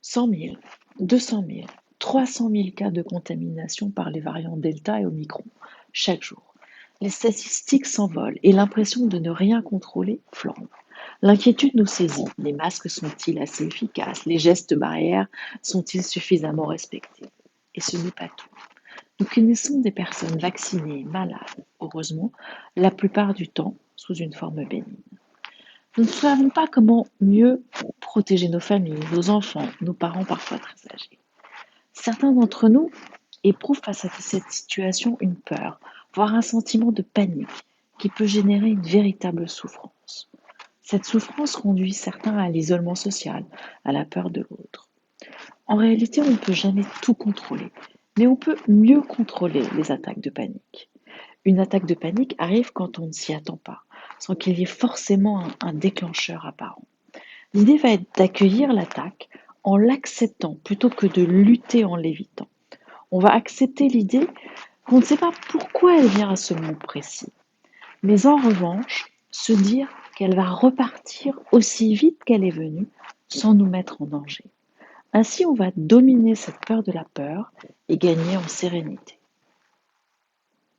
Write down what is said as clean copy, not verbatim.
100 000, 200 000, 300 000 cas de contamination par les variants Delta et Omicron chaque jour. Les statistiques s'envolent et l'impression de ne rien contrôler flambe. L'inquiétude nous saisit. Les masques sont-ils assez efficaces? Les gestes barrières sont-ils suffisamment respectés? Et ce n'est pas tout. Nous connaissons des personnes vaccinées, malades, heureusement, la plupart du temps sous une forme bénigne. Nous ne savons pas comment mieux protéger nos familles, nos enfants, nos parents parfois très âgés. Certains d'entre nous éprouvent face à cette situation une peur, voire un sentiment de panique qui peut générer une véritable souffrance. Cette souffrance conduit certains à l'isolement social, à la peur de l'autre. En réalité, on ne peut jamais tout contrôler, mais on peut mieux contrôler les attaques de panique. Une attaque de panique arrive quand on ne s'y attend pas, sans qu'il y ait forcément un déclencheur apparent. L'idée va être d'accueillir l'attaque en l'acceptant plutôt que de lutter en l'évitant. On va accepter l'idée qu'on ne sait pas pourquoi elle vient à ce moment précis, mais en revanche, se dire qu'elle va repartir aussi vite qu'elle est venue sans nous mettre en danger. Ainsi, on va dominer cette peur de la peur et gagner en sérénité.